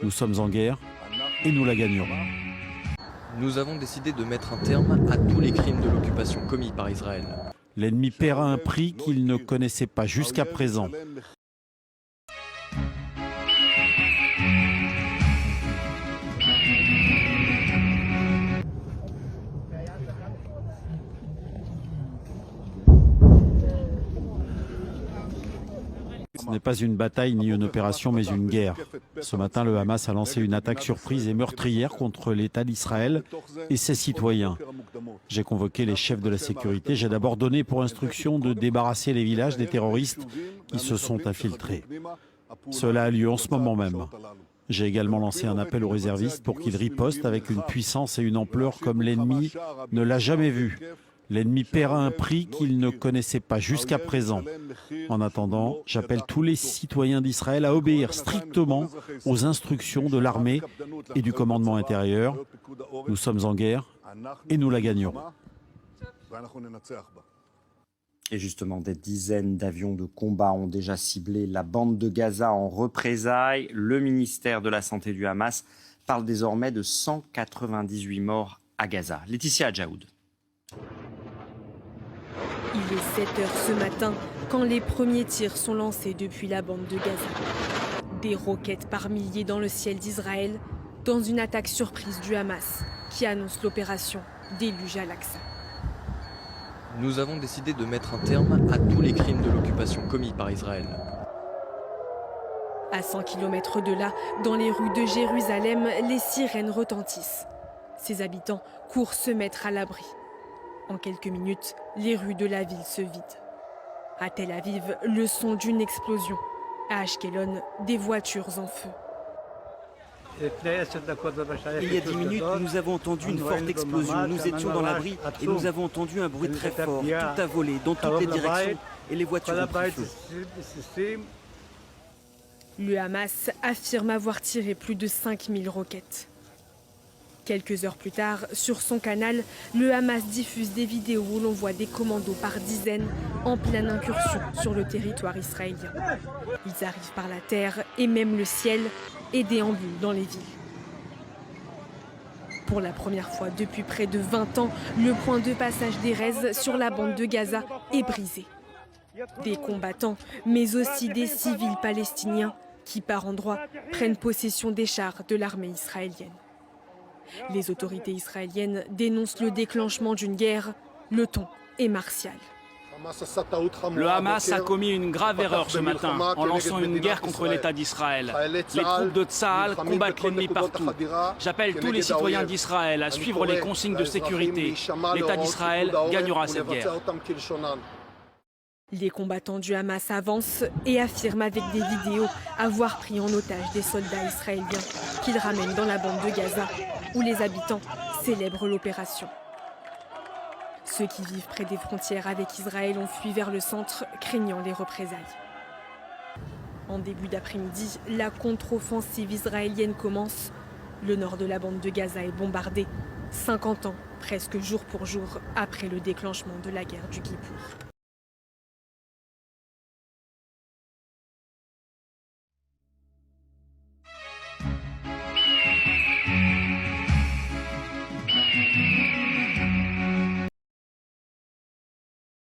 Nous sommes en guerre et nous la gagnons. Nous avons décidé de mettre un terme à tous les crimes de l'occupation commis par Israël. L'ennemi paiera un prix qu'il ne connaissait pas jusqu'à présent. Ce n'est pas une bataille ni une opération, mais une guerre. Ce matin, le Hamas a lancé une attaque surprise et meurtrière contre l'État d'Israël et ses citoyens. J'ai convoqué les chefs de la sécurité. J'ai d'abord donné pour instruction de débarrasser les villages des terroristes qui se sont infiltrés. Cela a lieu en ce moment même. J'ai également lancé un appel aux réservistes pour qu'ils ripostent avec une puissance et une ampleur comme l'ennemi ne l'a jamais vu. L'ennemi paiera un prix qu'il ne connaissait pas jusqu'à présent. En attendant, j'appelle tous les citoyens d'Israël à obéir strictement aux instructions de l'armée et du commandement intérieur. Nous sommes en guerre et nous la gagnons. Et justement, des dizaines d'avions de combat ont déjà ciblé la bande de Gaza en représailles. Le ministère de la Santé du Hamas parle désormais de 198 morts à Gaza. Laetitia Adjaoud. Il est 7 heures ce matin quand les premiers tirs sont lancés depuis la bande de Gaza. Des roquettes par milliers dans le ciel d'Israël dans une attaque surprise du Hamas qui annonce l'opération Déluge Al-Aqsa. Nous avons décidé de mettre un terme à tous les crimes de l'occupation commis par Israël. À 100 km de là, dans les rues de Jérusalem, les sirènes retentissent. Ses habitants courent se mettre à l'abri. En quelques minutes, les rues de la ville se vident. À Tel Aviv, le son d'une explosion. À Ashkelon, des voitures en feu. Il y a 10 minutes, nous avons entendu une forte explosion. Nous étions dans l'abri et nous avons entendu un bruit très fort. Tout a volé dans toutes les directions et les voitures ont pris feu. Le Hamas affirme avoir tiré plus de 5000 roquettes. Quelques heures plus tard, sur son canal, le Hamas diffuse des vidéos où l'on voit des commandos par dizaines en pleine incursion sur le territoire israélien. Ils arrivent par la terre et même le ciel et déambulent dans les villes. Pour la première fois depuis près de 20 ans, le point de passage d'Erez sur la bande de Gaza est brisé. Des combattants, mais aussi des civils palestiniens qui, par endroits, prennent possession des chars de l'armée israélienne. Les autorités israéliennes dénoncent le déclenchement d'une guerre. Le ton est martial. Le Hamas a commis une grave erreur ce matin en lançant une guerre contre l'État d'Israël. Les troupes de Tsahal combattent l'ennemi partout. J'appelle tous les citoyens d'Israël à suivre les consignes de sécurité. L'État d'Israël gagnera cette guerre. Les combattants du Hamas avancent et affirment avec des vidéos avoir pris en otage des soldats israéliens qu'ils ramènent dans la bande de Gaza, où les habitants célèbrent l'opération. Ceux qui vivent près des frontières avec Israël ont fui vers le centre, craignant les représailles. En début d'après-midi, la contre-offensive israélienne commence. Le nord de la bande de Gaza est bombardé, 50 ans, presque jour pour jour, après le déclenchement de la guerre du Kippour.